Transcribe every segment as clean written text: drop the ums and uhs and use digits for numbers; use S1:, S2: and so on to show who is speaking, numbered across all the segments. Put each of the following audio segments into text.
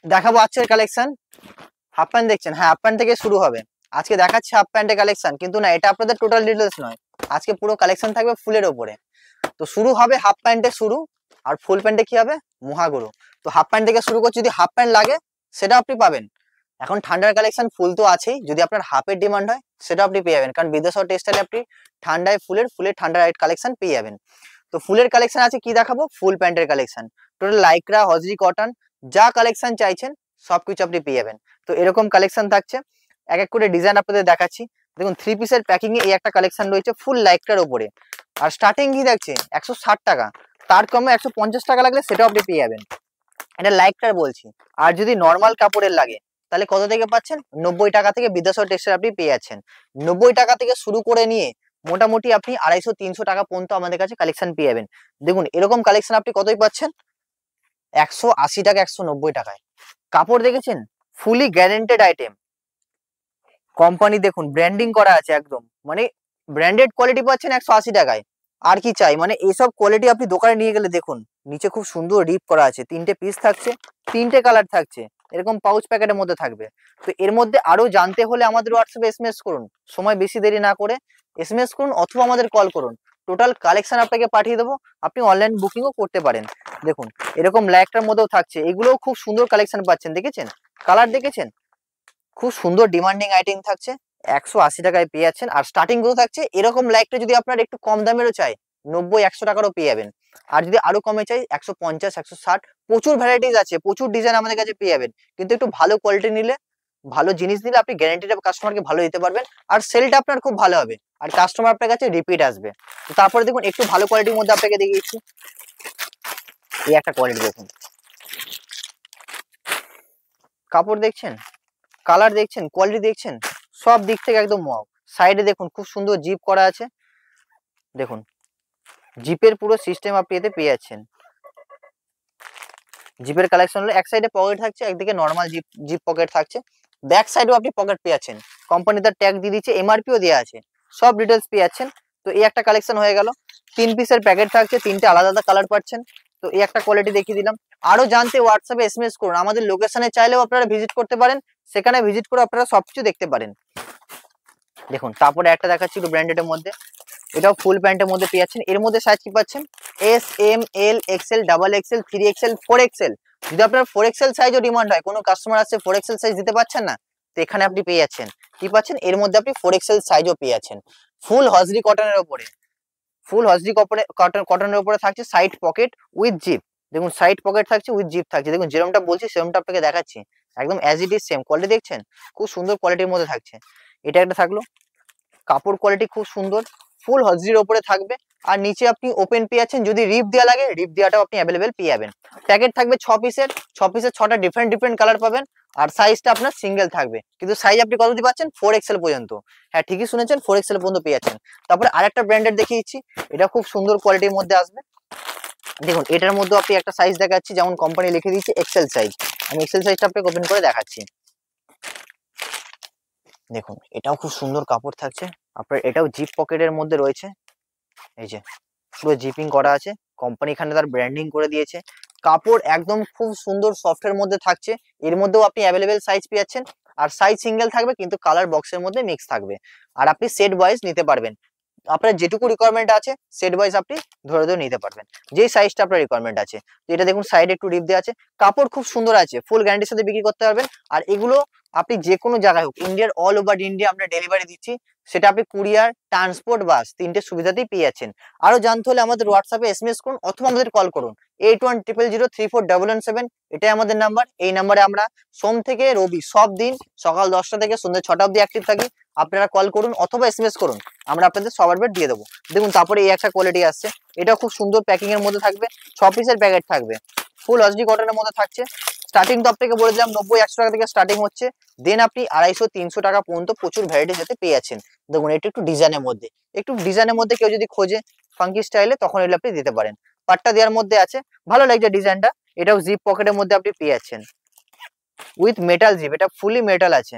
S1: দেখাবো আজকের collection. Half pant দেখছেন, হ্যাঁ হাফ প্যান্ট থেকে শুরু হবে। আজকে দেখাচ্ছি হাফ প্যান্টের কালেকশন, কিন্তু না এটা আপনাদের টোটাল ডিটেলস নয়, আজকে পুরো কালেকশন থাকবে ফুলের ওপরে। তো শুরু হবে হাফ প্যান্টে শুরু, আর ফুল প্যান্টে কি হবে মহাগুরু। তো হাফ প্যান্ট থেকে শুরু করছি, যদি হাফ প্যান্ট লাগে সেটা আপনি পাবেন। এখন ঠান্ডার কালেকশন ফুল তো আছেই, যদি আপনার হাফের ডিমান্ড হয় সেটা আপনি পেয়ে যাবেন, কারণ বিদেশ টেক্সটাইলে আপনি ঠান্ডায় ফুলের ঠান্ডা কালেকশন পেয়ে যাবেন। তো ফুলের কালেকশন আছে, কি দেখাবো ফুল প্যান্টের কালেকশন, টোটাল লাইক্রা হজরি কটন যা কালেকশন চাইছেন সবকিছু আপনি পেয়ে যাবেন। তো এরকম কালেকশন থাকছে, এক এক করে ডিজাইন আপনাদের দেখাচ্ছি। দেখুন থ্রি পিসের প্যাকিং এ এই একটা কালেকশন রয়েছে ফুল লাইক্রার উপরে, আর স্টার্টিং কি দেখছে 160 টাকা, তার কমে 150 টাকা লাগলে সেটাও আপনি পেয়ে যাবেন, এটা লাইক্রার বলছি। আর যদি নর্মাল কাপড়ের লাগে তাহলে কত থেকে পাচ্ছেন, 90 টাকা থেকে বিদেশ টেক্সটাইল আপনি পেয়ে যাচ্ছেন। 90 টাকা থেকে শুরু করে নিয়ে মোটামুটি আপনি 250-300 টাকা পর্যন্ত আমাদের কাছে কালেকশন পেয়ে যাবেন। দেখুন এরকম কালেকশন আপনি কতই পাচ্ছেন, 180 টাকা 190 টাকায়। কাপড় দেখেছেন, ফুলি গ্যারেন্টেড আইটেম, কোম্পানি দেখুন ব্র্যান্ডিং করা আছে একদম, মানে ব্র্যান্ডেড কোয়ালিটি পাচ্ছেন 180 টাকায়। আর কি চাই, মানে এইসব কোয়ালিটি আপনি দোকানে নিয়ে গেলে দেখুন নিচে খুব সুন্দর রিপ করা আছে, 3টে পিস থাকছে, 3টে কালার থাকছে, এরকম পাউচ প্যাকেটের মধ্যে থাকবে। তো এর মধ্যে আরো জানতে হলে আমাদের হোয়াটসঅ্যাপে এসএমএস করুন, সময় বেশি দেরি না করে এসএমএস করুন অথবা আমাদের কল করুন, টোটাল কালেকশন আপনাকে পাঠিয়ে দেবো, আপনি অনলাইন বুকিংও করতে পারেন। দেখুন এরকম লাইকটার মধ্যেও থাকছে, এগুলোও খুব সুন্দর কালেকশন পাচ্ছেন, দেখেছেন কালার দেখেছেন, খুব সুন্দর ডিমান্ডিং আইটেম থাকছে, 180 টাকায় পেয়ে যাচ্ছেন। আর স্টার্টিং গুলো থাকছে এরকম লাইকটা যদি আপনার একটু কম দামেরও চাই 90-100 টাকারও পেয়ে যাবেন, আর যদি আরো কমে চাই 150-160, প্রচুর ভ্যারাইটিস আছে, প্রচুর ডিজাইন আমাদের কাছে পেয়ে যাবেন। কিন্তু একটু ভালো কোয়ালিটি নিলে, ভালো জিনিস নিলে আপনি গ্যারান্টিটা কাস্টমারকে ভালো দিতে পারবেন, আর সেলটা আপনার খুব ভালো হবে, আর কাস্টমার আপনার কাছে রিপিট আসবে। তো তারপরে দেখুন একটু ভালো কোয়ালিটির মধ্যে আপনাকে দেখিয়েছি, এই একটা কোয়ালিটি দেখুন, কাপড় দেখছেন, কালার দেখছেন, কোয়ালিটি দেখছেন, সব দিক থেকে একদম ওয়াও। সাইডে দেখুন খুব সুন্দর জিপ করা আছে, দেখুন জিপের পুরো সিস্টেম আপনি এতে পেয়ে যাচ্ছেন। জিপের কালেকশন হলো এক সাইডে পকেট থাকছে, একদিকে নর্মাল জিপ জিপ পকেট থাকছে, ব্যাক সাইডেও আপনি পকেট পেয়ে যাচ্ছেন, কোম্পানি তার ট্যাগ দিয়ে দিচ্ছে, এমআরপিও দেওয়া আছে, সব ডিটেলস পেয়ে যাচ্ছেন। তো এই একটা কালেকশন হয়ে গেল, 3 পিসের প্যাকেট থাকছে, 3টে আলাদা আলাদা কালার পাচ্ছেন। তো এই একটা কোয়ালিটি দেখিয়ে দিলাম। আরো জানতে হোয়াটসঅ্যাপে এসএমএস করুন, আমাদের লোকেশনে চাইলেও আপনারা ভিজিট করতে পারেন, সেখানে ভিজিট করে আপনারা সবকিছু দেখতে পারেন। দেখুন তারপরে একটা দেখাচ্ছি একটু ব্র্যান্ডেড এর মধ্যে, এটাও ফুল প্যান্টের মধ্যে পেয়ে যাচ্ছেন। এর মধ্যে সাইজ কি পাচ্ছেন, S M L XL double XL 3 XL 4 XL. যদি আপনার 4 এক্সেল সাইজও ডিমান্ড হয়, কোনো কাস্টমার আছে 4 এক্সেল সাইজ দিতে পারছেন না, তো এখানে আপনি পেয়ে যাচ্ছেন কি পাচ্ছেন, এর মধ্যে আপনি 4 এক্সেল সাইজও পেয়ে যাচ্ছেন। ফুল হজরি কটনের উপরে, ফুল হজরি কটনের উপরে থাকছে সাইড পকেট উইথ জিপ, দেখুন সাইড পকেট থাকছে উইথ জিপ থাকছে, দেখুন যেরকমটা বলছি সেরকমটা আপনাকে দেখাচ্ছি, একদম as it is same quality দেখছেন, খুব সুন্দর কোয়ালিটির মধ্যে থাকছে। এটা একটা থাকলো, কাপড় কোয়ালিটি খুব সুন্দর, ফুল হজরির ওপরে থাকবে, আর নিচে আপনি ওপেন পেয়ে যাচ্ছেন, যদি রিপ দেওয়া লাগে রিপ দেওয়াটাও আপনি অ্যাভেলেবেল পেয়ে যাবেন। প্যাকেট থাকবে 6 পিসের, 6 পিসের 6টা ডিফারেন্ট ডিফারেন্ট কালার পাবেন, আর সাইজটা আপনার সিঙ্গেল থাকবে, কিন্তু সাইজ আপনি কত দিতে পাচ্ছেন 4 এক্সেল পর্যন্ত, হ্যাঁ ঠিকই শুনেছেন 4 এক্সেল পর্যন্ত পেয়ে যাচ্ছেন। তারপরে আরেকটা ব্র্যান্ডেড দেখিয়ে দিচ্ছি, এটা খুব সুন্দর কোয়ালিটির মধ্যে আসবে। দেখুন এটার মধ্যে আপনি একটা সাইজ দেখাচ্ছি, যেমন কোম্পানি লিখে দিয়েছে এক্সেল সাইজ, আমি এক্সেল সাইজটা আপনাকে ওপেন করে দেখাচ্ছি। দেখুন এটাও খুব সুন্দর কাপড় থাকছে, আপনার এটাও জিপ পকেটের মধ্যে রয়েছে, এই যে পুরো জিপিং করা আছে, কোম্পানি এখানে তার ব্র্যান্ডিং করে দিয়েছে, কাপড় একদম খুব সুন্দর সফটের মধ্যে থাকছে। এর মধ্যেও আপনি অ্যাভেলেবেল সাইজ পেয়ে যাচ্ছেন, আর সাইজ সিঙ্গেল থাকবে কিন্তু কালার বক্সের মধ্যে মিক্স থাকবে, আর আপনি সেট ওয়াইজ নিতে পারবেন, আপনার যেটুকু রিকোয়ারমেন্ট আছে সেট ওয়াইজ আপনি ধরে ধরে নিতে পারবেন, যে সাইজটা আপনার রিকোয়ারমেন্ট আছে। তো এটা দেখুন সাইডে একটু রিপ দেওয়া আছে, কাপড় খুব সুন্দর আছে, ফুল গ্যারান্টির সাথে বিক্রি করতে পারবেন। আর এগুলো আপনি যে কোনো জায়গায় হোক, ইন্ডিয়ার অল ওভার ইন্ডিয়া আমরা ডেলিভারি দিচ্ছি, সেটা আপনি কুরিয়ার, ট্রান্সপোর্ট, বাস 3টে সুবিধাতেই পেয়ে যাচ্ছেন। আরো জানতে হলে আমাদের হোয়াটসঅ্যাপে এসএমএস করুন অথবা আমাদের কল করুন, 8100034177, এটাই আমাদের নাম্বার। এই নাম্বারে আমরা সোম থেকে রবি সব দিন সকাল 10টা থেকে সন্ধ্যে 6টা অবধি অ্যাক্টিভ থাকি, আপনারা কল করুন অথবা এসএমএস করুন, আমরা আপনাদের সবার বেড দিয়ে দেবো। দেখুন তারপরে এই একটা কোয়ালিটি আসছে, এটা খুব সুন্দর প্যাকিং এর মধ্যে থাকবে, 6 পিসের প্যাকেট থাকবে, ফুল হজরি কটনের মধ্যে থাকছে। স্টার্টিং তো আপনাকে বলে দিলাম 90-100 টাকা থেকে স্টার্টিং হচ্ছে, দেন আপনি 250-300 টাকা পর্যন্ত প্রচুর ভ্যারাইটির সাথে পেয়ে যাচ্ছেন। দেখুন এটা একটু ডিজাইনের মধ্যে, একটু ডিজাইনের মধ্যে কেউ যদি খোঁজে ফাঙ্কি স্টাইলে, তখন এগুলো আপনি দিতে পারেন। পাট্টা দেওয়ার মধ্যে আছে, ভালো লাগছে ডিজাইনটা, এটাও জিপ পকেটের মধ্যে আপনি পেয়ে যাচ্ছেন উইথ মেটাল জিপ, এটা ফুলি মেটাল আছে।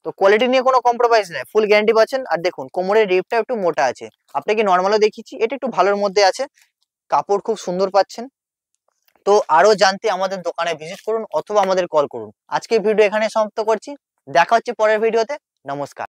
S1: তো কোয়ালিটি নিয়ে কোনো কম্প্রোমাইজ নেই, ফুল গ্যারান্টি পাচ্ছেন। আর দেখুন কোমরের রিপটা একটু মোটা আছে, আপনাকে নর্মালও দেখিয়েছি, এটা একটু ভালোর মধ্যে আছে, কাপড় খুব সুন্দর পাচ্ছেন, তো আরো জানতে আমাদের দোকানে ভিজিট করুন অথবা আমাদের কল করুন। আজকে ভিডিও এখানে সমাপ্ত করছি, দেখা হচ্ছে পরের ভিডিওতে। নমস্কার।